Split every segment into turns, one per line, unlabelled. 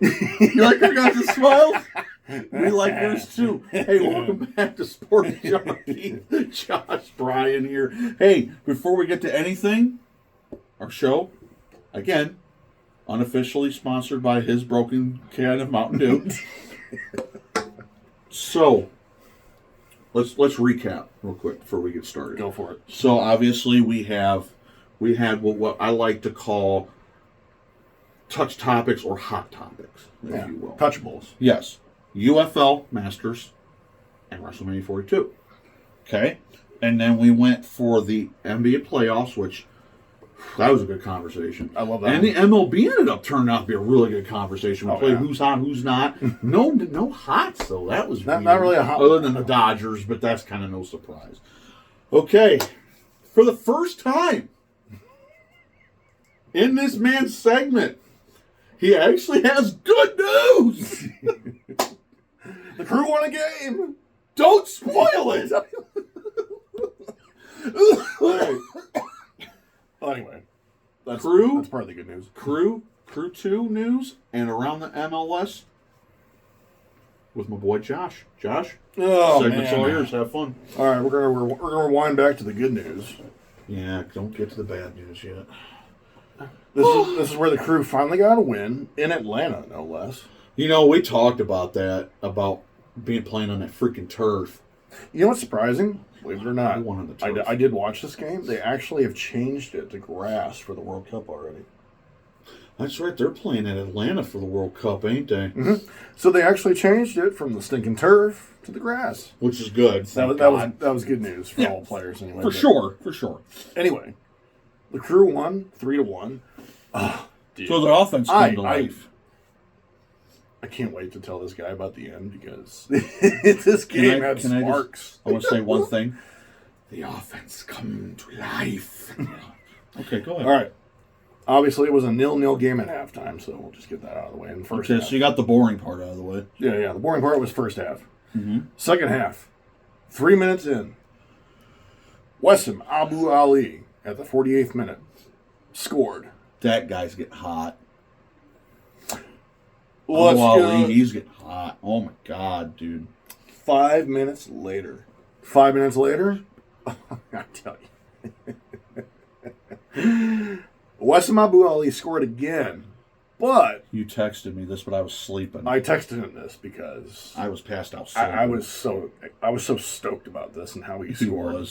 You like our guys' smiles? We like yours too. Hey, welcome back to Sports Junkies. Josh Bryan here. Hey, before we get to anything, our show, again, unofficially sponsored by his broken can of Mountain Dew. So, let's recap real quick before we get started.
Go for it.
So obviously we had what I like to call touch topics or hot topics, if you will.
Touchables.
Yes. UFL Masters and WrestleMania 42. Okay. And then we went for the NBA playoffs, which that was a good conversation.
I love that.
And the MLB ended up turning out to be a really good conversation. We played who's hot, who's not. No hots, though. That was
not really a hot
other than the Dodgers, but that's kind of no surprise. Okay. For the first time in this man's segment, he actually has good news.
The Crew won a game.
Don't spoil it.
Well, anyway, that's part of the good news.
Crew 2 news, and around the MLS with my boy Josh. Josh, segment's all yours. Have fun.
All right, we're gonna rewind back to the good news.
Yeah, don't get to the bad news yet.
This is where the Crew finally got a win in Atlanta, no less.
You know, we talked about that, about playing on that freaking turf.
You know what's surprising? Believe it or not,
On the turf.
I did watch this game. They actually have changed it to grass for the World Cup already.
That's right. They're playing at Atlanta for the World Cup, ain't they?
Mm-hmm. So they actually changed it from the stinking turf to the grass,
Which is good.
That was good news for all players anyway.
For sure.
Anyway, the Crew won 3-1.
So the offense came to life.
I can't wait to tell this guy about the end because this game had sparks.
I want to say one thing. The offense come to life. Okay, go ahead.
All right. Obviously, it was a 0-0 game at halftime, so we'll just get that out of the way. In the first half.
So you got the boring part out of the way.
Yeah. The boring part was first half.
Mm-hmm.
Second half, 3 minutes in, Wessam Abu Ali at the 48th minute scored.
That guy's getting hot.
He's
getting hot. Oh my God, dude.
5 minutes later, I tell you, Wessam Abu Ali scored again, but
you texted me this, but I was sleeping.
I texted him this because
I was passed out.
I was so stoked about this and how he scored.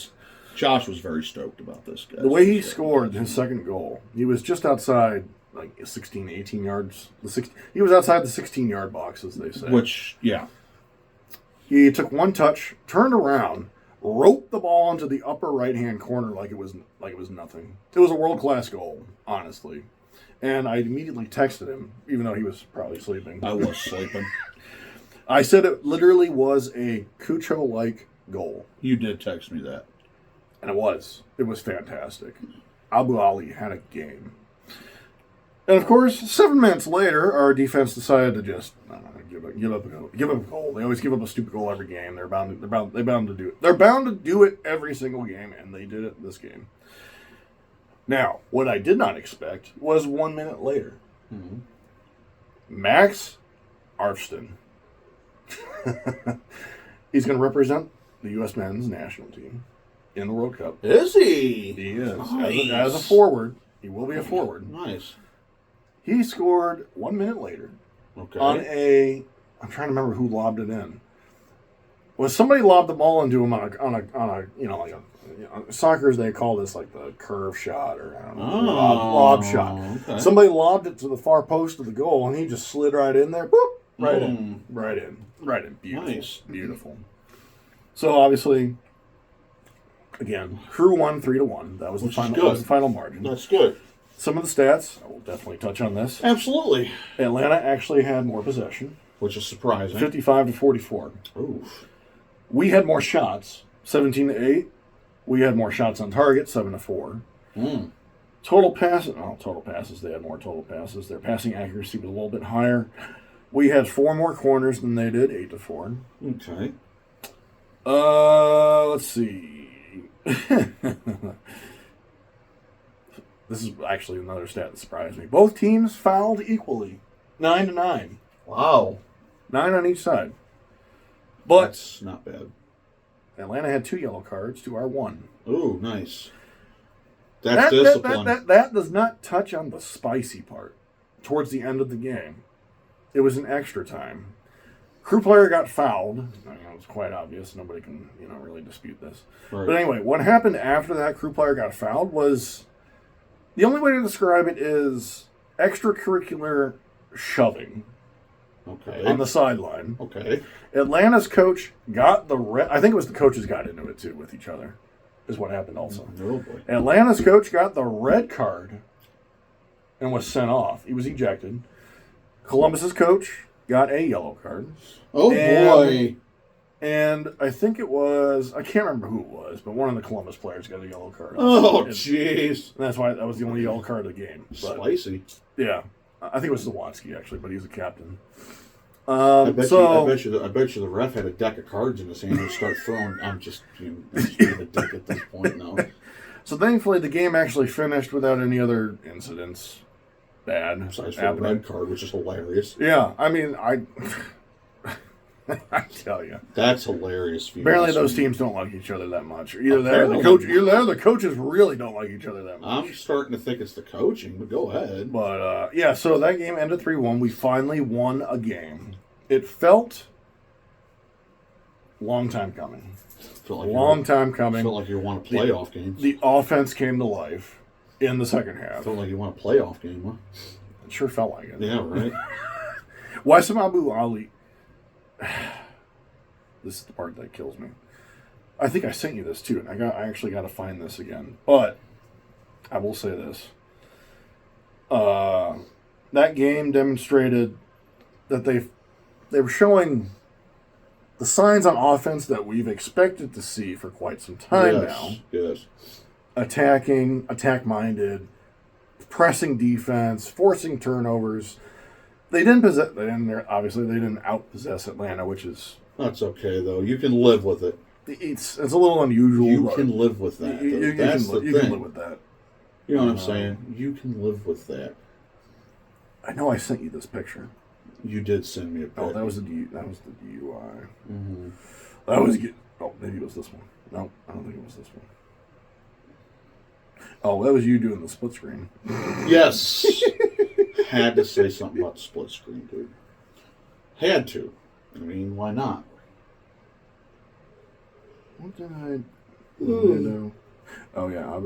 Josh was very stoked about this guy.
The way he scored his second goal, he was just outside. Like 16, 18 yards. He was outside the 16-yard box, as they say.
Which, yeah.
He took one touch, turned around, roped the ball into the upper right-hand corner like it was nothing. It was a world-class goal, honestly. And I immediately texted him, even though he was probably sleeping.
I was sleeping.
I said it literally was a Cucho-like goal.
You did text me that.
And it was. It was fantastic. Abu Ali had a game. And of course, 7 minutes later, our defense decided to just give up a goal. They always give up a stupid goal every game. They're bound to do it. They're bound to do it every single game, and they did it this game. Now, what I did not expect was 1 minute later, Max Arfston. He's going to represent the U.S. men's national team in the World Cup.
Is he?
He is.
Nice.
As a forward. He will be a forward.
Nice.
He scored 1 minute later on I'm trying to remember who lobbed it in. Was somebody lobbed the ball into him on a soccer, as they call this, like the curve shot or I don't know, lob shot.
Okay.
Somebody lobbed it to the far post of the goal, and he just slid right in there. Boop, right in. Beautiful,
nice.
Beautiful. So obviously, again, Crew won 3-1. That was the final margin.
That's good.
Some of the stats, I will definitely touch on this.
Absolutely.
Atlanta actually had more possession.
Which is surprising.
55-44.
Ooh.
We had more shots, 17-8. We had more shots on target, 7-4. Total passes, they had more total passes. Their passing accuracy was a little bit higher. We had 4 more corners than they did, 8-4.
Okay.
Let's see. This is actually another stat that surprised me. Both teams fouled equally. 9-9.
Wow.
9 on each side. But
That's not bad.
Atlanta had 2 yellow cards to our 1.
Ooh, nice. That's discipline.
That does not touch on the spicy part. Towards the end of the game, it was an extra time. Crew player got fouled. I mean, it was quite obvious. Nobody can, really dispute this.
Right.
But anyway, what happened after that crew player got fouled was, the only way to describe it is extracurricular shoving.
Okay.
On the sideline.
Okay.
Atlanta's coach got the red. I think it was the coaches got into it too with each other, is what happened also.
Oh, boy.
Atlanta's coach got the red card and was sent off. He was ejected. Columbus's coach got a yellow card.
Oh, boy.
And I think it was, I can't remember who it was, but one of the Columbus players got a yellow card.
Oh, jeez.
And that's why that was the only yellow card of the game. But,
Spicy.
yeah. I think it was Zawatsky, actually, but he's a captain.
I bet you the ref had a deck of cards in his hand and start throwing. I'm just being a dick at this point now.
So thankfully, the game actually finished without any other incidents. Bad.
Besides for a red card, which is hilarious.
Yeah, I mean, I tell you,
that's hilarious.
Apparently, those teams don't like each other that much. Either that, or the coaches really don't like each other that much.
I'm starting to think it's the coaching, but go ahead.
But yeah, so that game ended 3-1. We finally won a game. It felt long time coming. Long time coming.
Felt like you want a playoff game.
The offense came to life in the second half.
Felt like you want a playoff game, huh?
It sure felt like it.
Yeah, right.
Wasim Abu Ali. This is the part that kills me. I think I sent you this too, and I actually got to find this again. But I will say this: that game demonstrated that they were showing the signs on offense that we've expected to see for quite some time now.
Yes.
Attacking, attack-minded, pressing defense, forcing turnovers. They didn't obviously they didn't outpossess Atlanta, which is...
That's okay, though. You can live with it.
It's a little unusual.
You can live with that.
You can live with that.
You know what I'm saying? You can live with that.
I know I sent you this picture.
You did send me a picture.
Oh, that was the DUI.
Mm-hmm.
That was good. Oh, maybe it was this one. No, I don't think it was this one. Oh, that was you doing the split screen.
Yes. Had to say something about the split screen, dude. Had to. I mean, why not?
What did I do? Oh, yeah.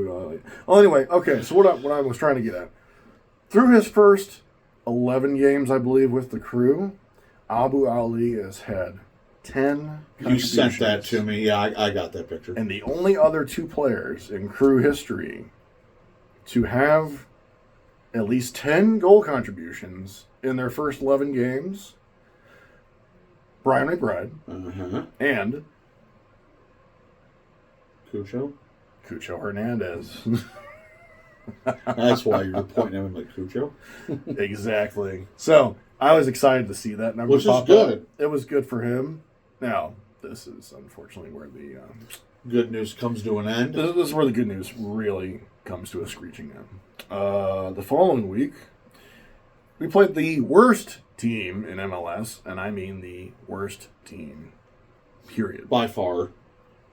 Well, anyway, okay. So what I was trying to get at. Through his first 11 games, I believe, with the Crew, Abu Ali has had 10
You sent that to me. Yeah, I got that picture.
And the only other 2 players in Crew history to have at least 10 goal contributions in their first 11 games, Brian McBride and Cucho Hernandez.
That's why you're pointing at him like Cucho.
Exactly. So I was excited to see that number.
Which is good.
Up. It was good for him. Now, this is unfortunately where the
good news comes to an end.
This is where the good news really comes to a screeching end. The following week, we played the worst team in MLS, and I mean the worst team, period.
By far.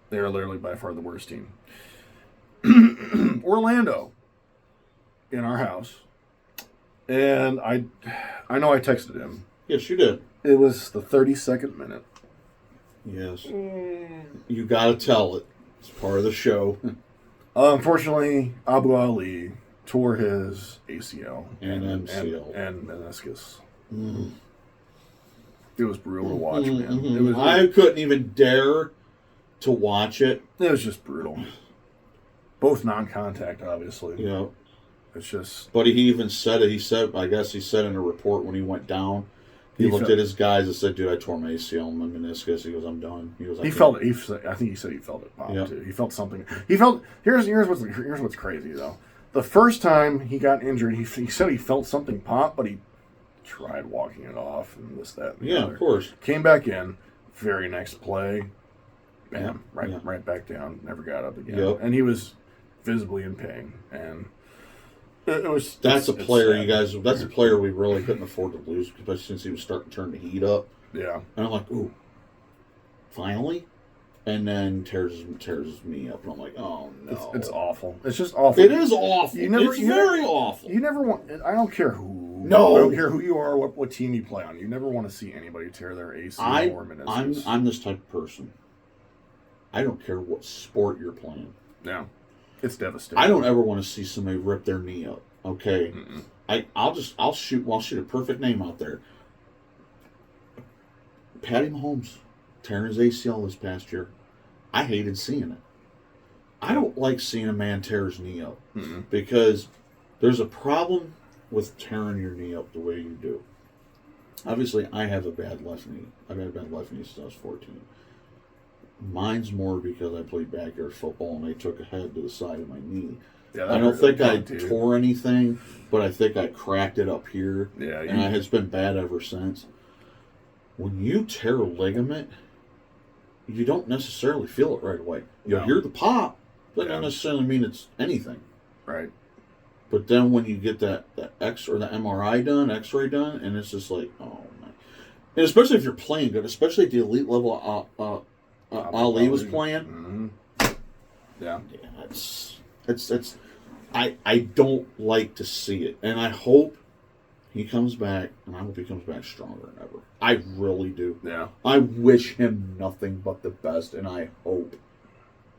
They are literally by far the worst team. Orlando, in our house, and I know I texted him.
Yes, you did.
It was the 32nd minute.
Yes. You got to tell it. It's part of the show.
Unfortunately, Abu Ali tore his ACL
and MCL
and meniscus. Mm. It was brutal to watch, man. It was.
I couldn't even dare to watch it.
It was just brutal. Both non-contact, obviously.
Yeah.
It's just.
But he even said it. I guess he said in a report when he went down. He looked at his guys and said, "Dude, I tore my ACL and my meniscus." He goes, "I'm done." He goes, "I felt it."
I think he said he felt it pop too. He felt something. He felt. Here's what's crazy though. The first time he got injured, he said he felt something pop, but he tried walking it off and this, that, and the other.
Of course.
Came back in. Very next play, bam, right back down. Never got up again. Yep. And he was visibly in pain. And
That's a player you guys. That's a player we really couldn't afford to lose, especially since he was starting to turn the heat up.
Yeah.
And I'm like, ooh, finally. And then tears me up, and I'm like, oh no,
it's awful. It's just awful.
It is awful. It's very awful.
You never want. I don't care who.
No,
I don't care who you are, what team you play on. You never want to see anybody tear their ACL or meniscus.
I'm this type of person. I don't care what sport you're playing.
Yeah, it's devastating.
I don't ever want to see somebody rip their knee up. Okay, I'll shoot a perfect name out there. Patty Mahomes tearing his ACL this past year. I hated seeing it. I don't like seeing a man tear his knee up because there's a problem with tearing your knee up the way you do. Obviously, I have a bad left knee. I've had a bad left knee since I was 14. Mine's more because I played backyard football and I took a head to the side of my knee. Yeah, I don't think I tore anything, but I think I cracked it up here. Yeah, and it's been bad ever since. When you tear a ligament, you don't necessarily feel it right away. You'll hear the pop, but that doesn't necessarily mean it's anything.
Right.
But then when you get that X or the MRI done, X-ray done, and it's just like, oh man. And especially if you're playing good, especially at the elite level Ali was playing.
Mm-hmm. Yeah.
It's I don't like to see it. And I hope he comes back, and I hope he comes back stronger than ever. I really do.
Yeah.
I wish him nothing but the best, and I hope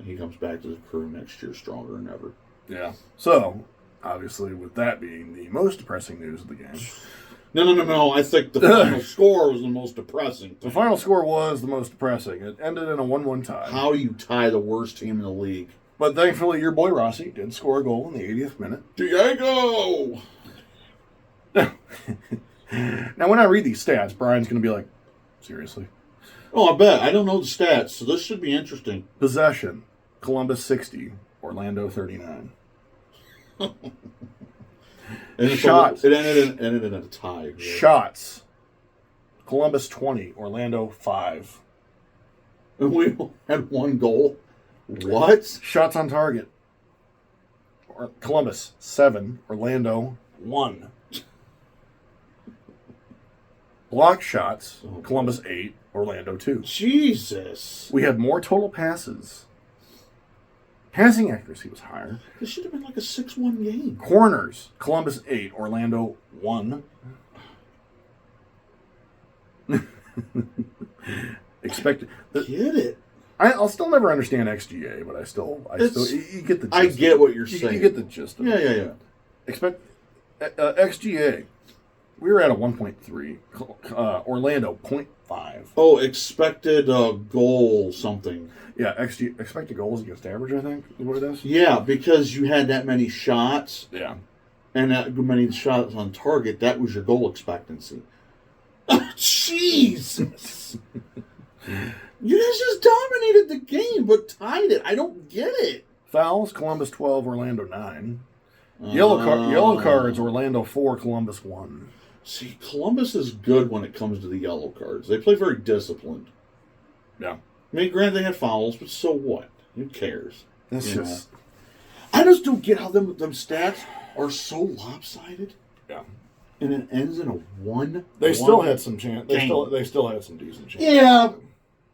he comes back to the crew next year stronger than ever.
Yeah. So, obviously, with that being the most depressing news of the game.
No. I think the final score was the most depressing.
The final score was the most depressing. It ended in a 1-1 tie.
How do you tie the worst team in the league?
But thankfully, your boy Rossi did score a goal in the 80th minute.
Diego!
Now, when I read these stats, Brian's going to be like, seriously?
Oh, I bet. I don't know the stats, so this should be interesting.
Possession, Columbus 60, Orlando 39. Shots.
It ended in a tie. Really.
Shots, Columbus 20, Orlando 5.
And we had one goal? What?
Shots on target, Columbus 7, Orlando 1. Block shots, Columbus 8, Orlando 2.
Jesus.
We had more total passes. Passing accuracy was higher.
This should have been like a 6-1 game.
Corners, Columbus 8, Orlando 1. Expected.
Get it.
I'll still never understand XGA, but I still you get the gist.
I get what you're saying.
You get the gist of it.
Yeah.
XGA. We were at a 1.3. Orlando, 0.5.
Oh, expected goal something.
Yeah, expected goals against average, I think, is what it is.
Yeah, because you had that many shots.
Yeah.
And that many shots on target, that was your goal expectancy. Oh, Jesus! You guys just dominated the game, but tied it. I don't get it.
Fouls, Columbus 12, Orlando 9. Yellow cards, Orlando 4, Columbus 1.
See, Columbus is good when it comes to the yellow cards. They play very disciplined.
Yeah.
I mean, granted, they had fouls, but so what? Who cares?
That's just...
I just don't get how them stats are so lopsided.
Yeah.
And it ends in a 1.
They still had some chance. They still had some decent chances.
Yeah.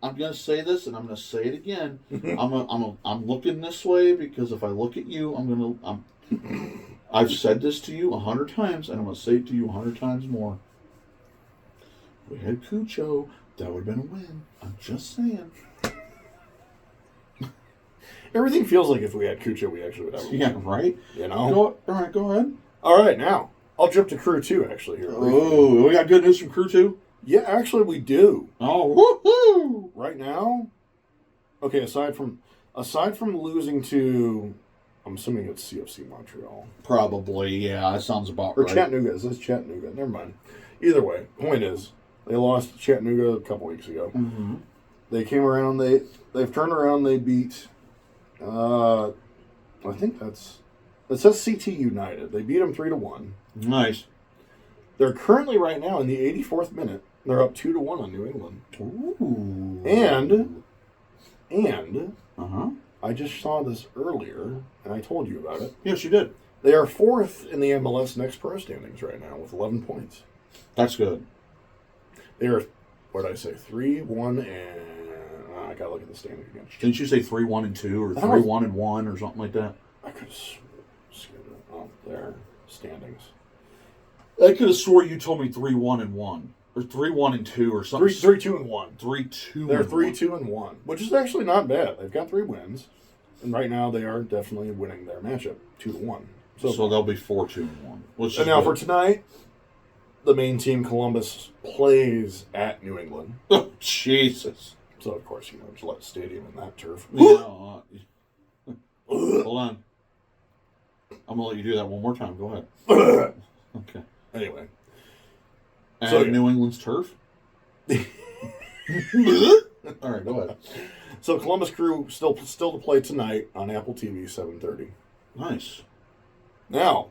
I'm going to say this, and I'm going to say it again. I'm looking this way because if I look at you, I've said this to you 100 times, and I'm going to say it to you 100 times more. If we had Cucho, that would have been a win. I'm just saying.
Everything feels like if we had Cucho, we actually would have a win.
Yeah, right?
You know?
All right, go ahead.
All right, now, I'll jump to Crew 2, actually, here.
Oh, we got good news from Crew 2?
Yeah, actually, we do.
Oh, woohoo!
Right now, okay, aside from losing to, I'm assuming it's CFC Montreal.
Probably, yeah, that sounds about
right.
Or
Chattanooga. Is this Chattanooga? Never mind. Either way, point is, they lost to Chattanooga a couple weeks ago.
Mm-hmm.
They came around, they've turned around, they beat, I think it says CT United. They beat them 3-1.
Nice.
They're currently right now in the 84th minute. They're up 2-1 on New England.
Ooh.
And I just saw this earlier, and I told you about it.
Yes, you did.
They are 4th in the MLS Next Pro standings right now with 11 points.
That's good.
They are, what did I say, 3-1, and I gotta look at the standings again.
Didn't you say 3-1-2 or 3-1-1 or something like that?
I could have skimmed it. Oh, there, standings.
I could have swore you told me 3-1-1 or 3-1-2 or something.
3-2-1.
3-2.
They're 3-2-1, which is actually not bad. They've got 3 wins, and right now they are definitely winning their matchup 2-1.
So they'll be 4-2-1.
And now for tonight, the main team, Columbus, plays at New England.
Oh, Jesus.
So, of course, Gillette Stadium and that turf.
Yeah, hold on. I'm going to let you do that one more time. Go ahead. Okay.
Anyway.
And
So,
New England's turf? All right, go ahead.
So, Columbus Crew still to play tonight on Apple TV, 7:30.
Nice.
Now,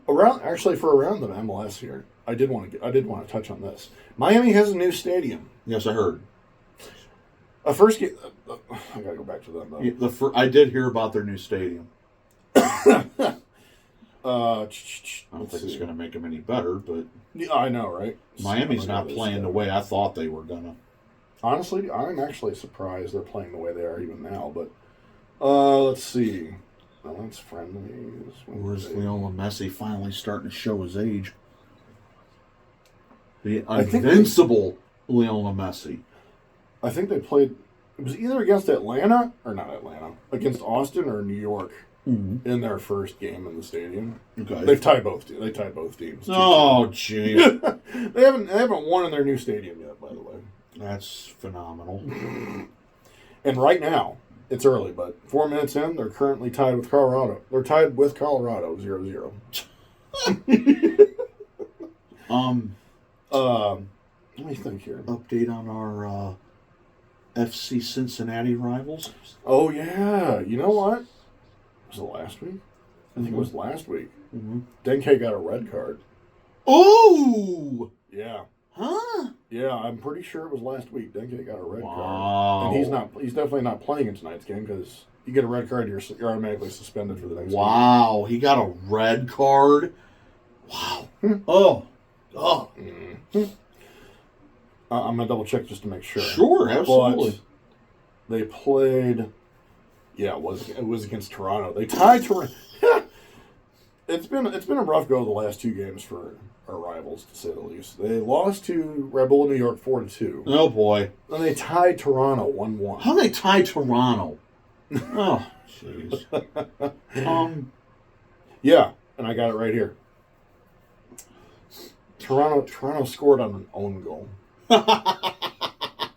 around the MLS here, I did want to touch on this. Miami has a new stadium.
Yes, I heard.
A first game. I gotta go back to them though.
Yeah, I did hear about their new stadium.
I
don't think it's going to make them any better, but
yeah, I know, right?
Miami's not playing the way I thought they were gonna.
Honestly, I'm actually surprised they're playing the way they are even now. But let's see. Well, that's friendly.
Where's Lionel Messi finally starting to show his age? The invincible Lionel Messi.
I think they played. It was either against Atlanta or not Atlanta, against Austin or New York in their first game in the stadium. Okay, they tied both teams.
Oh, gee,
they haven't won in their new stadium yet. By the way,
that's phenomenal.
And right now, it's early, but 4 minutes in, they're currently tied with Colorado. They're tied with Colorado 0-0. Let me think here.
Update on our FC Cincinnati rivals.
Oh yeah, you know what? Was it last week? I think it was last week. Mm-hmm. Denke got a red card.
Oh!
Yeah.
Huh?
Yeah, I'm pretty sure it was last week. Denke got a red card. And he's definitely not playing in tonight's game because you get a red card, you're automatically suspended for the next game.
Wow, he got a red card? Wow. Oh.
Mm-hmm. I'm going to double check just to make sure.
Sure, absolutely.
But they played... Yeah, it was against Toronto. They tied Toronto. It's been a rough go the last 2 games for our rivals, to say the least. They lost to Red Bull New York 4-2.
Oh boy!
Then they tied Toronto 1-1.
How they tie Toronto? Oh, jeez.
Yeah, and I got it right here. Toronto scored on an own goal.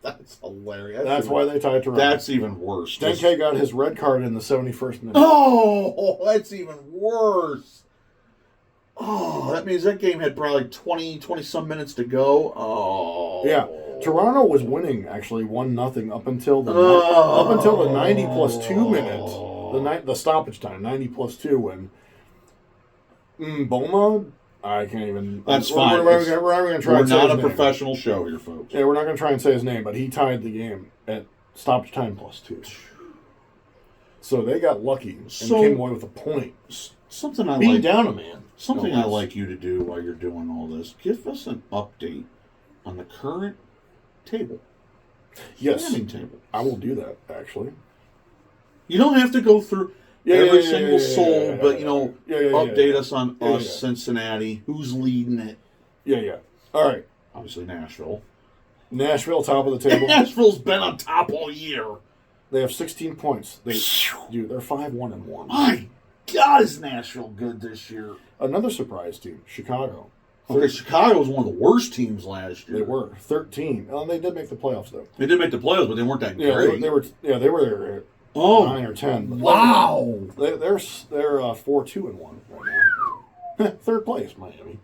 That's hilarious.
That's why they tied Toronto.
That's even worse.
Denke got his red card in the 71st minute.
Oh, that's even worse. Oh, that means that game had probably 20-some minutes to go. Oh.
Yeah. Toronto was winning, actually, 1-0 up until the 90+2 minute. The stoppage time, 90+2, when Boma... I can't even...
That's fine.
We're not a
professional show here, folks.
Yeah, we're not going to try and say his name, but he tied the game at stoppage time +2. So they got lucky and came away with a point.
Something I
being down a man.
Something I like you to do while you're doing all this. Give us an update on the current table.
Yes.
Standing table.
I will do that, actually.
You don't have to go through... every single soul, but update us on Cincinnati. Who's leading it?
Yeah. All right.
Obviously Nashville.
Nashville, top of the table.
Nashville's been on top all year.
They have 16 points. They're 5-1-1.
My God, is Nashville good this year?
Another surprise team, Chicago.
Okay, Chicago was one of the worst teams last year.
They were 13. They did make the playoffs though.
They did make the playoffs, but they weren't that great.
They were. 9 or 10.
Wow!
They're 4-2-1 right now. Third place, Miami.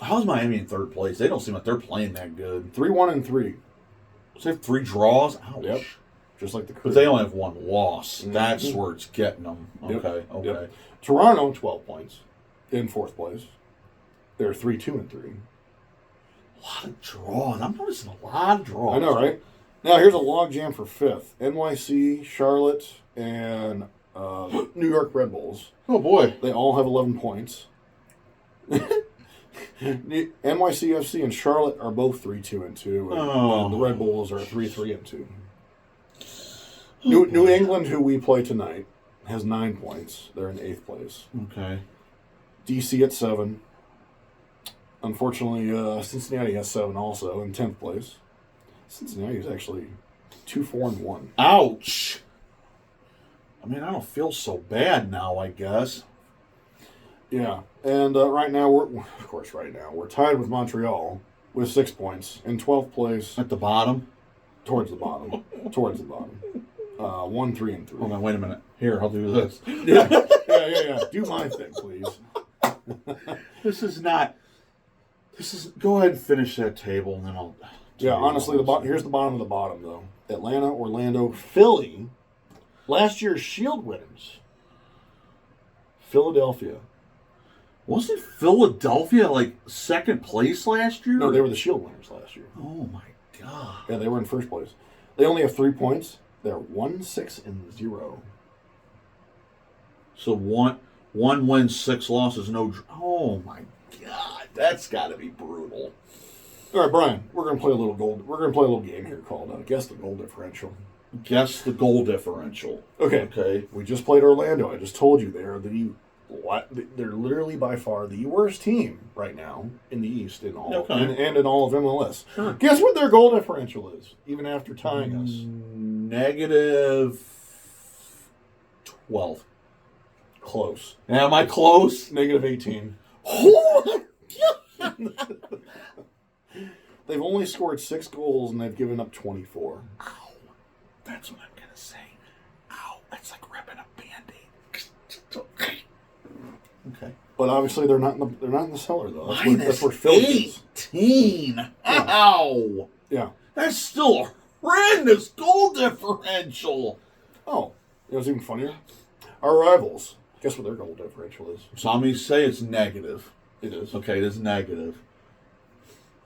How's Miami in third place? They don't seem like they're playing that good.
3-1-3.
So they have 3 draws. Ouch.
Yep. Just like the Crew.
But they only have 1 loss. Mm-hmm. That's where it's getting them. Okay.
Yep. Toronto 12 points in 4th place. They're 3-2-3.
A lot of draws. I'm noticing a lot of draws.
I know, right? Now, here's a log jam for 5th. NYC, Charlotte, and New York Red Bulls.
Oh, boy.
They all have 11 points. NYCFC and Charlotte are both 3-2-2. And the Red Bulls are 3-3-2. New England, who we play tonight, has 9 points. They're in 8th place.
Okay.
DC at 7. Unfortunately, Cincinnati has 7 also in 10th place. Cincinnati is actually 2-4-1.
Ouch. I mean, I don't feel so bad now, I guess.
Yeah. And right now, we're tied with Montreal with 6 points in 12th place.
At the bottom?
Towards the bottom. 1-3-3.
Hold on, wait a minute. Here, I'll do this.
Yeah. Do my thing, please.
Go ahead and finish that table, and then I'll...
Yeah, honestly, here's the bottom of the bottom, though. Atlanta, Orlando, Philly. Last year's Shield winners. Philadelphia.
Wasn't Philadelphia, like, second place last year?
No, they were the Shield winners last year.
Oh, my God.
Yeah, they were in first place. They only have 3 points. They're 1-6-0.
So one win, 6 losses, no... Oh, my God. That's got to be brutal.
All right, Brian, we're gonna play a little game here called Guess the Goal Differential.
Guess the goal differential.
Okay. We just played Orlando. I just told you they're literally by far the worst team right now in the East and in all of MLS.
Sure.
Guess what their goal differential is, even after tying us?
-12.
Close.
Am I close?
-18. They've only scored 6 goals and they've given up 24.
Ow. That's what I'm going to say. Ow. That's like ripping a Band-Aid. Okay.
But obviously they're not in the cellar though.
That's
where Philly is.
18. Ow.
Yeah.
That's still a horrendous goal differential.
Oh, it was even funnier. Our rivals. Guess what their goal differential is?
So I'm going to say it's negative.
It is.
Okay, it is negative.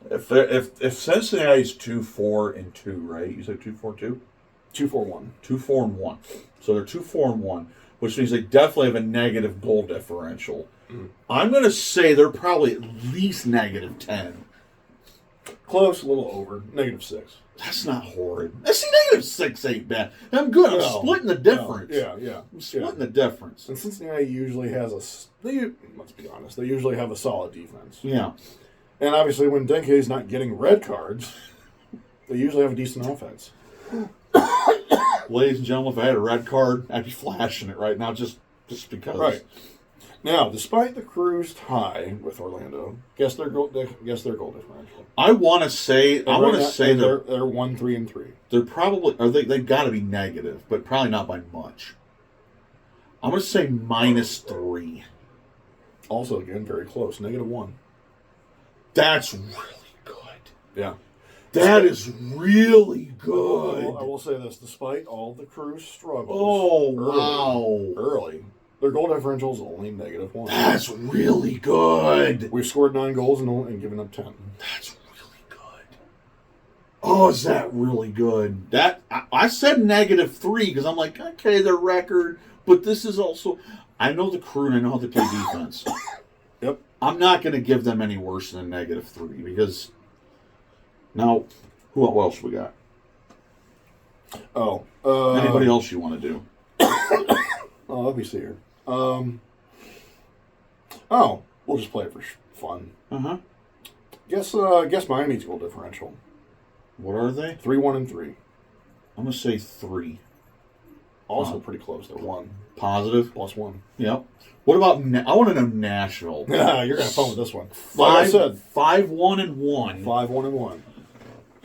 If Cincinnati's 2-4-2, right? You said 2-4-2?
2-4-1.
2-4-1. So they're 2-4-1, which means they definitely have a negative goal differential. I'm going to say they're probably at least -10.
Close, a little over. -6.
That's not horrid. See, -6 ain't bad. I'm good. I'm splitting the difference.
Yeah.
I'm splitting the difference.
And Cincinnati usually has let's be honest, they usually have a solid defense.
Yeah.
And obviously when Denke's not getting red cards, they usually have a decent offense.
Ladies and gentlemen, if I had a red card, I'd be flashing it right now just because.
Right. Now, despite the Crew's tie with Orlando, guess their goal differential.
I want to say
they're 1-3-3.
They're probably they've got to be negative, but probably not by much. I'm going to say -3.
Also, again, very close. -1.
That's really good.
Yeah.
That is really good.
I will say this, despite all the Crew's struggles.
Oh, wow.
Early. Their goal differential is only -1.
That's really good.
We've scored 9 goals and given up 10.
That's really good. Oh, is that really good? I said -3 because I'm like, okay, their record, but this is also... I know the Crew and I know how they play defense.
Yep.
I'm not going to give them any worse than -3 because... Now, what else we got?
Oh.
Anybody else you want to do?
Let me see here. We'll just play it for fun.
Uh-huh.
Guess Miami's goal differential.
What are they?
3-1-3.
I'm going to say 3.
Also pretty close. They're 1.
Positive?
+1.
Yep. What about... I want to know Nashville.
Yeah, you're going to have fun with this one. Like I said.
5-1-1.
5-1-1.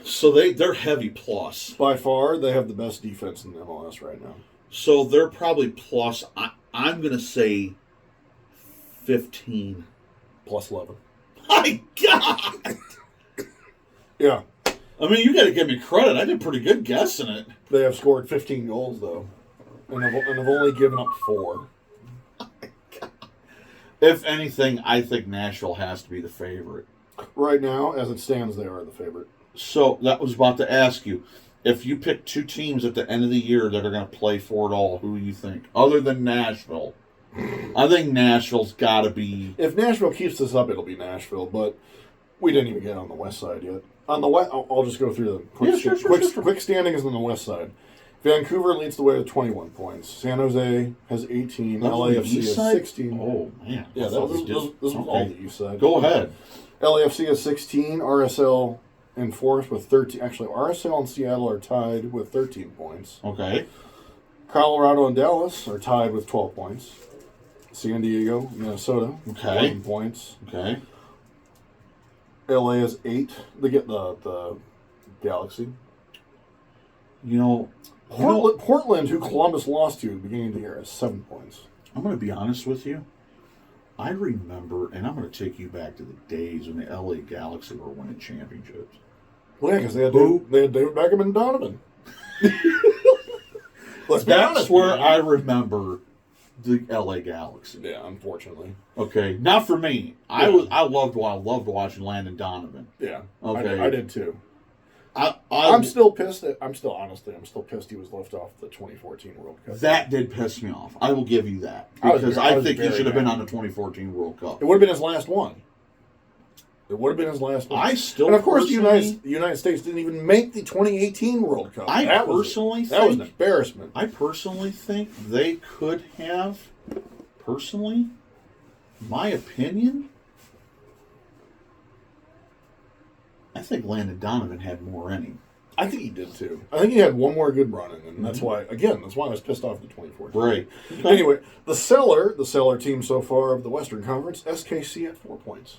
So they're heavy plus.
By far, they have the best defense in the MLS right now.
So they're probably plus... I'm going to say 15.
+11.
My God!
Yeah.
I mean, you got to give me credit. I did pretty good guessing it.
They have scored 15 goals, though. And have only given up 4.
If anything, I think Nashville has to be the favorite.
Right now, as it stands, they are the favorite.
So, that was about to ask you. if you pick two teams at the end of the year that are going to play for it all, who do you think? Other than Nashville. I think Nashville's got to be...
If Nashville keeps this up, it'll be Nashville, but we didn't even get on the west side yet. On the west, I'll just go through the quick standings on the west side. Vancouver leads the way with 21 points. San Jose has 18. LAFC has 16.
Oh, man.
Yeah, this was all the east side.
Go ahead.
LAFC has 16. RSL in fourth with 13. Actually, RSL and Seattle are tied with 13 points.
Okay.
Colorado and Dallas are tied with 12 points. San Diego, Minnesota, 11 points.
Okay.
LA has 8. They get the Galaxy. Portland, who Columbus lost to at the beginning of the year, has 7 points.
I'm going to be honest with you. I remember, and I'm going to take you back to the days when the LA Galaxy were winning championships.
Well, yeah, because they had David Beckham and Donovan.
That's where I remember the LA Galaxy.
Yeah, unfortunately.
Okay, not for me.
Yeah.
I loved watching Landon Donovan.
Yeah,
okay,
I did too.
I'm
still pissed. I'm still pissed he was left off the 2014 World Cup.
That did piss me off. I will give you that because I think he should have been on the 2014 World Cup.
It would have been his last one.
I still,
and of course, the United States didn't even make the 2018 World Cup. That was an embarrassment.
I personally think they could have. Personally, my opinion. I think Landon Donovan had more in him.
I think he did too. I think he had one more good run in him, and that's why I was pissed off at the 2014.
Right.
Anyway, the seller team so far of the Western Conference, SKC at 4 points.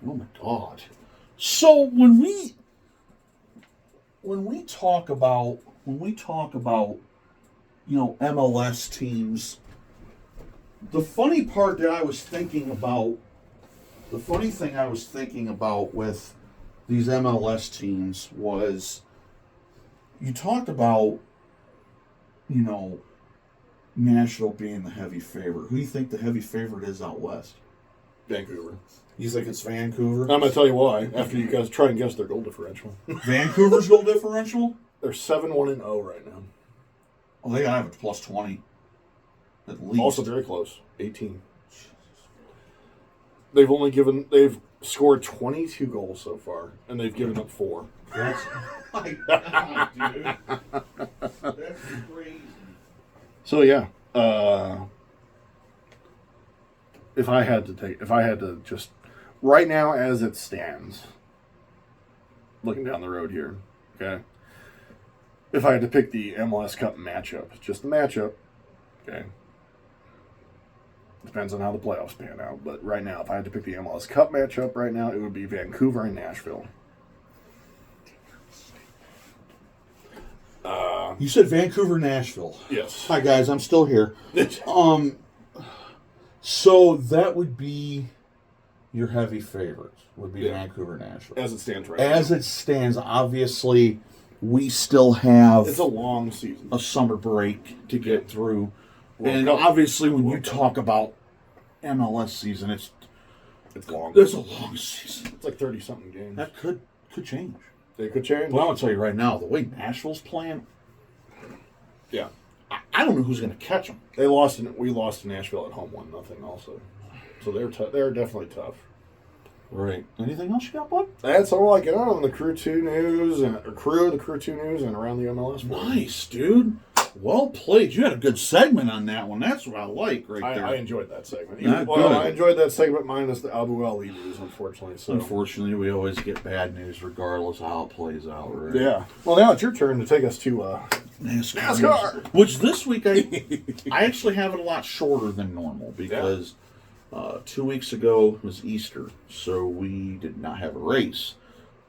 Oh my God! So when we talk about MLS teams, the funny part that I was thinking about, the funny thing I was thinking about with these MLS teams was, you talked about, Nashville being the heavy favorite. Who do you think the heavy favorite is out west?
Vancouver.
You think it's Vancouver?
I'm going to tell you why, after you guys try and guess their goal differential.
Vancouver's goal differential?
They're 7-1-0 right now.
Oh, they got to have a plus 20. At least.
Also very close. 18. They've scored 22 goals so far, and they've given up 4.
That's my God, dude. That's crazy.
So yeah, if I had to just right now as it stands, looking down the road here, okay. If I had to pick the MLS Cup matchup, just the matchup, okay. Depends on how the playoffs pan out, but right now, if I had to pick the MLS Cup matchup right now, it would be Vancouver and Nashville.
You said Vancouver, Nashville.
Yes.
Hi guys, I'm still here. So that would be your heavy favorites. Would be Vancouver, Nashville.
As it stands right now.
As it stands, obviously, we still have
it's a long season,
a summer break to get through,
World
Cup. Obviously, when
World
you
Cup.
talk about MLS season, it's
long.
It's a long season.
It's like 30-something games.
That could change.
They could change.
Well, I'll tell you right now, the way Nashville's playing,
yeah,
I don't know who's going to catch them.
we lost to Nashville at home 1-0 also, so they're definitely tough.
Right. Anything else you got, bud?
That's all I get out on the Crew 2 news and Crew News and around the MLS.
Nice, dude. Well played. You had a good segment on that one. That's what I like there.
I enjoyed that segment.
Good.
I enjoyed that segment minus the Abu Ali news, unfortunately. So.
Unfortunately, we always get bad news regardless of how it plays out, right?
Yeah. Well, now it's your turn to take us to
NASCAR. Which this week I actually have it a lot shorter than normal because 2 weeks ago was Easter, so we did not have a race.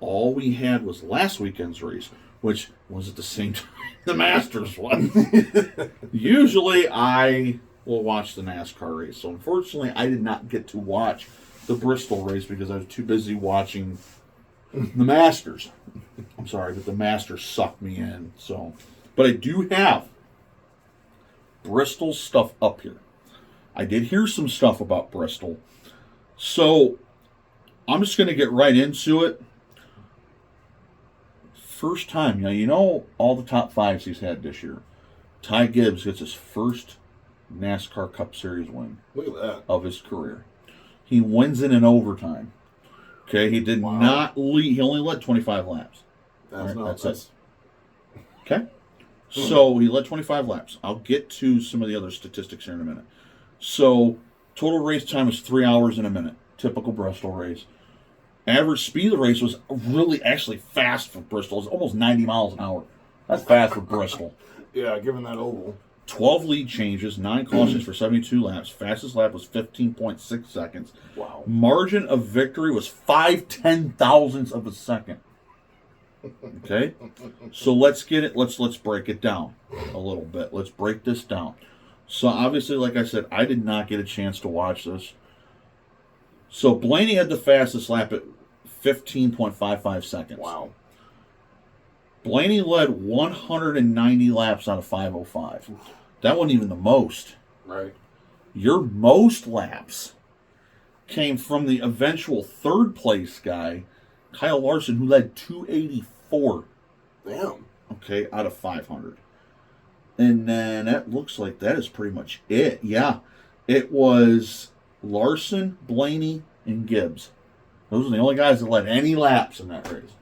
All we had was last weekend's race, which was at the same time the Masters one. Usually I will watch the NASCAR race. So unfortunately I did not get to watch the Bristol race because I was too busy watching the Masters. I'm sorry, but the Masters sucked me in. But I do have Bristol stuff up here. I did hear some stuff about Bristol. So I'm just going to get right into it. first time, you know all the top fives he's had this year. Ty Gibbs gets his first NASCAR Cup Series win.
Look at that.
Of his career. He wins it in overtime. Okay, he did not lead. He only led 25 laps. That's it. Okay? So he led 25 laps. I'll get to some of the other statistics here in a minute. So total race time was 3 hours and a minute. Typical Bristol race. Average speed of the race was really actually fast for Bristol. It was almost 90 miles an hour. That's fast for Bristol.
Yeah, given that oval.
12 lead changes, 9 cautions for 72 laps. Fastest lap was 15.6 seconds.
Wow.
Margin of victory was 5/10,000ths of a second. Okay? So let's get it, let's break it down a little bit. Let's break this down. So obviously, like I said, I did not get a chance to watch this. So Blaney had the fastest lap at 15.55 seconds.
Wow.
Blaney led 190 laps out of 505. That wasn't even the most.
Right.
Your most laps came from the eventual third place guy, Kyle Larson, who led 284.
Damn.
Okay, out of 500. And then that looks like that is pretty much it. Yeah. It was Larson, Blaney, and Gibbs. Those are the only guys that led any laps in that race.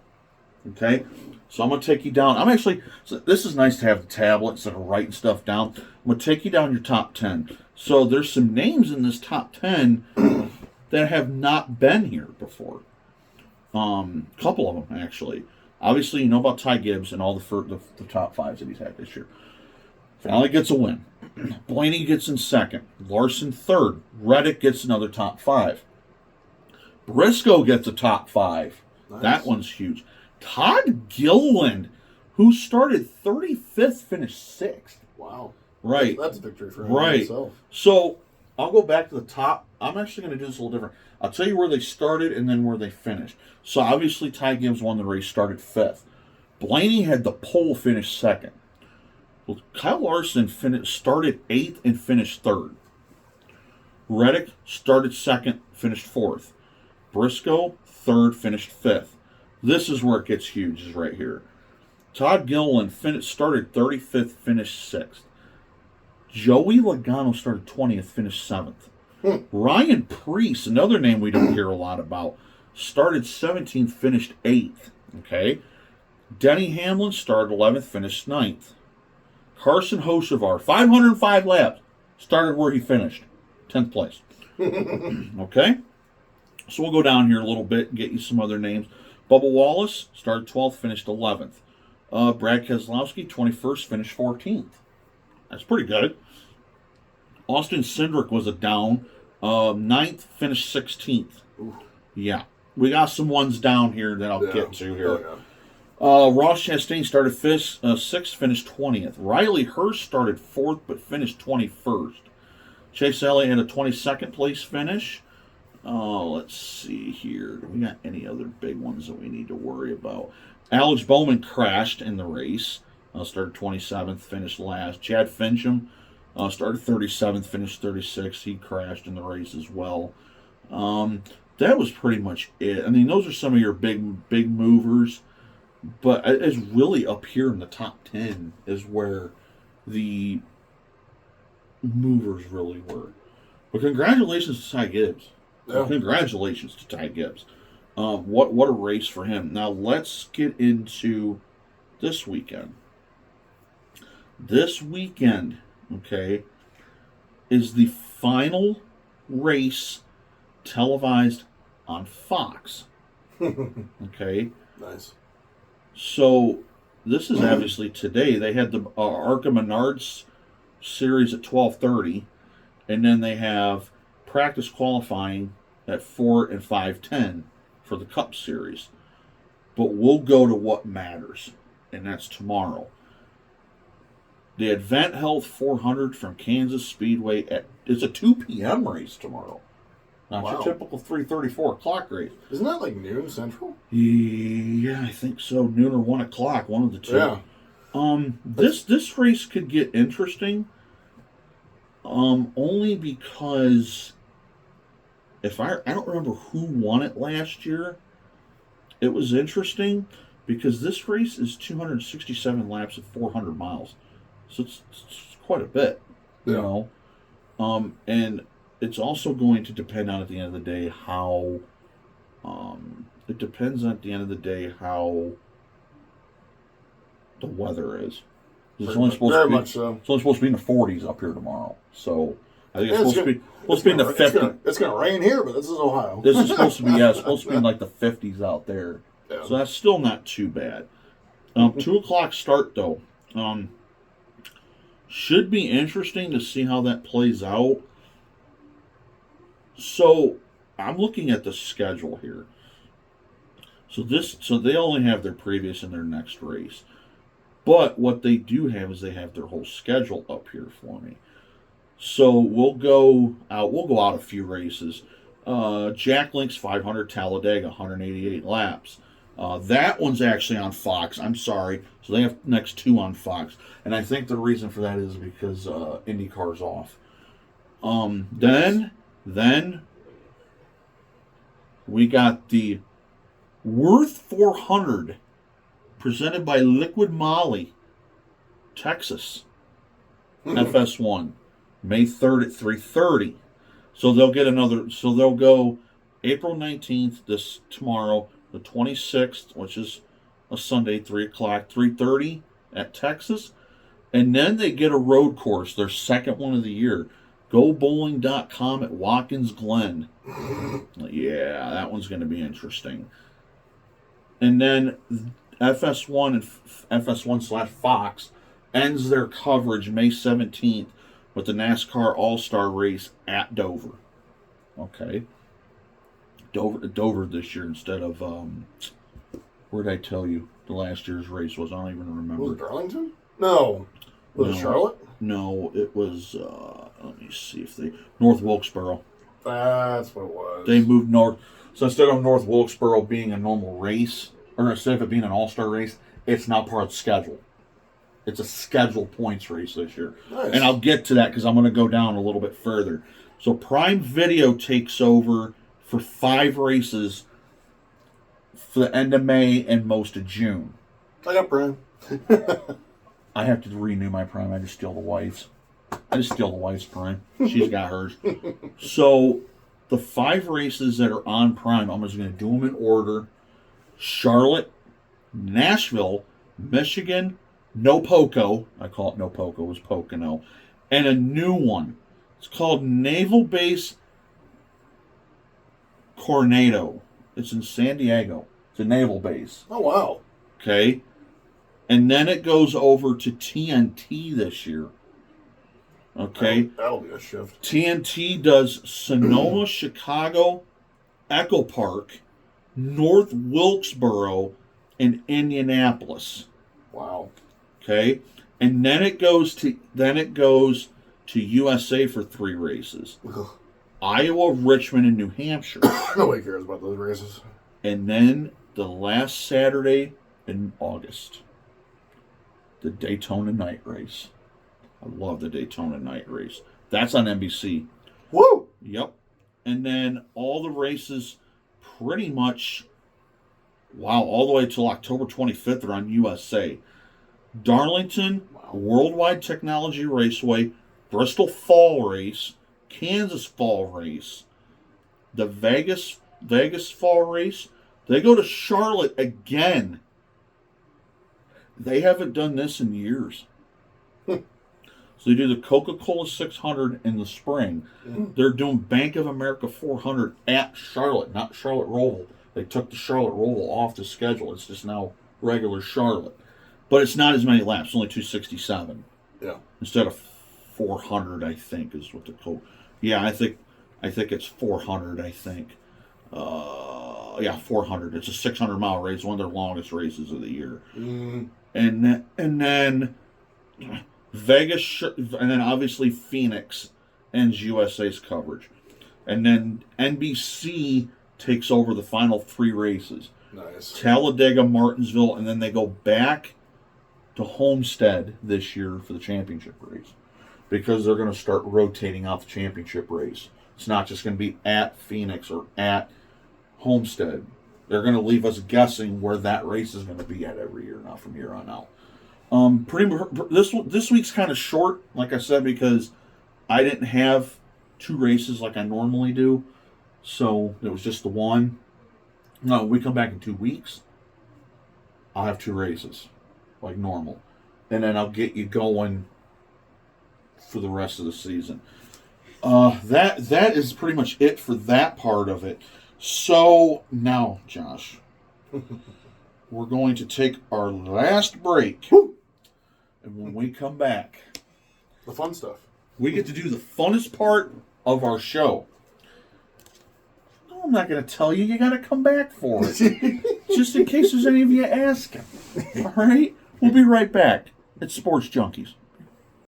Okay? So I'm going to take you down. So this is nice to have the tablet instead of writing stuff down. I'm going to take you down your top 10. So there's some names in this top 10 that have not been here before. A couple of them, actually. Obviously, you know about Ty Gibbs and all the top fives that he's had this year. Finally gets a win. Blaney gets in second. Larson third. Reddick gets another top 5. Briscoe gets a top 5. Nice. That one's huge. Todd Gilliland, who started 35th, finished 6th.
Wow.
Right.
That's a victory for him himself.
So I'll go back to the top. I'm actually going to do this a little different. I'll tell you where they started and then where they finished. So obviously Ty Gibbs won the race, started 5th. Blaney had the pole, finished 2nd. Well, Kyle Larson started 8th and finished 3rd. Reddick started 2nd, finished 4th. Briscoe, 3rd, finished 5th. This is where it gets huge, is right here. Todd Gilliland started 35th, finished 6th. Joey Logano started 20th, finished 7th. Ryan Preece, another name we don't hear a lot about, started 17th, finished 8th. Okay. Denny Hamlin started 11th, finished 9th. Carson Hocevar, 505 laps, started where he finished, 10th place. Okay. So we'll go down here a little bit and get you some other names. Bubba Wallace started 12th, finished 11th. Brad Keselowski, 21st, finished 14th. That's pretty good. Austin Cindric was a down. 9th, finished 16th. Ooh. Yeah. We got some ones down here that I'll get to here. Ross Chastain started 6th, finished 20th. Riley Hurst started 4th, but finished 21st. Chase Elliott had a 22nd place finish. Let's see here. Do we got any other big ones that we need to worry about? Alex Bowman crashed in the race. Started 27th, finished last. Chad Fincham started 37th, finished 36th. He crashed in the race as well. That was pretty much it. I mean, those are some of your big movers. But it's really up here in the top 10 is where the movers really were. But congratulations to Ty Gibbs. Yeah. Congratulations to Ty Gibbs. What a race for him. Now let's get into this weekend. This weekend, okay, is the final race televised on Fox. Okay.
Nice.
So this is obviously today. They had the Arca Menards series at 12:30, and then they have practice qualifying at 4 and 5:10 for the Cup Series. But we'll go to what matters, and that's tomorrow. The Advent Health 400 from Kansas Speedway it's a 2 p.m. race tomorrow. Not your typical 3:30, 4 o'clock race.
Isn't that like noon Central?
Yeah, I think so. Noon or 1 o'clock, one of the two.
Yeah.
This race could get interesting. Only because I don't remember who won it last year. It was interesting because this race is 267 laps of 400 miles. So it's quite a bit, you know. And it's also going to depend on, at the end of the day, how... it depends on, at the end of the day, how the weather is. It's only supposed to be,
much so.
It's only supposed to be in the 40s up here tomorrow. So I think it's supposed to be in the 50s.
It's going to rain here, but this is Ohio.
This is supposed to be, it's supposed to be in like the 50s out there.
Yeah.
So that's still not too bad. 2 o'clock start, though. Should be interesting to see how that plays out. So I'm looking at the schedule here. So they only have their previous and their next race. But what they do have is they have their whole schedule up here for me. So we'll go out a few races. Jack Link's 500 Talladega, 188 laps. That one's actually on Fox. I'm sorry. So they have next 2 on Fox. And I think the reason for that is because IndyCar's off. Then we got the Worth 400 presented by Liquid Molly, Texas. FS1. May 3rd at 3:30. So they'll go April 19th, tomorrow, the 26th, which is a Sunday, 3 o'clock, 3:30 at Texas. And then they get a road course, their second one of the year. GoBowling.com at Watkins Glen. Yeah, that one's going to be interesting. And then FS1 and FS1/Fox ends their coverage May 17th with the NASCAR All-Star race at Dover. Okay. Dover this year instead of, where did I tell you the last year's race was? I don't even remember.
Was it Darlington? No. Was it Charlotte?
No, it was, let me see if North Wilkesboro.
That's what it was.
They moved north. So instead of North Wilkesboro being a normal race, or instead of it being an all-star race, it's now part of the schedule. It's a scheduled points race this year.
Nice.
And I'll get to that because I'm going to go down a little bit further. So Prime Video takes over for 5 races for the end of May and most of June.
I got Prime.
I have to renew my Prime. I just steal the wife's. Prime. She's got hers. So the 5 races that are on Prime, I'm just going to do them in order. Charlotte, Nashville, Michigan, No Poco. I call it No Poco. It was Pocono. And a new one. It's called Naval Base Coronado. It's in San Diego. It's a naval base.
Oh, wow.
Okay. And then it goes over to TNT this year. Okay.
That'll be a shift.
TNT does Sonoma, Chicago, Echo Park, North Wilkesboro, and Indianapolis.
Wow. Okay.
And then it goes to USA for 3 races. Iowa, Richmond, and New Hampshire.
Nobody cares about those races.
And then the last Saturday in August, the Daytona Night Race. I love the Daytona Night Race. That's on NBC.
Woo!
Yep. And then all the races pretty much, all the way till October 25th are on USA. Darlington, Worldwide Technology Raceway, Bristol Fall Race, Kansas Fall Race, the Vegas Fall Race. They go to Charlotte again. They haven't done this in years. So they do the Coca-Cola 600 in the spring. Mm-hmm. They're doing Bank of America 400 at Charlotte, not Charlotte Roval. They took the Charlotte Roval off the schedule. It's just now regular Charlotte. But it's not as many laps, only 267.
Yeah. Instead
of 400, I think, is what the Coke. Yeah, I think it's 400, I think. 400. It's a 600-mile race, one of their longest races of the year.
Mm-hmm.
And then Vegas, and then obviously Phoenix ends USA's coverage. And then NBC takes over the final 3 races.
Nice.
Talladega, Martinsville, and then they go back to Homestead this year for the championship race. Because they're going to start rotating out the championship race. It's not just going to be at Phoenix or at Homestead. They're going to leave us guessing where that race is going to be at every year now from here on out. This week's kind of short, like I said, because I didn't have 2 races like I normally do. So it was just the one. No, we come back in 2 weeks. I'll have 2 races, like normal. And then I'll get you going for the rest of the season. That is pretty much it for that part of it. So now, Josh, we're going to take our last break. And when we come back,
the fun stuff.
We get to do the funnest part of our show. No, I'm not going to tell you. You got to come back for it. Just in case there's any of you asking. All right? We'll be right back. It's Sports Junkies.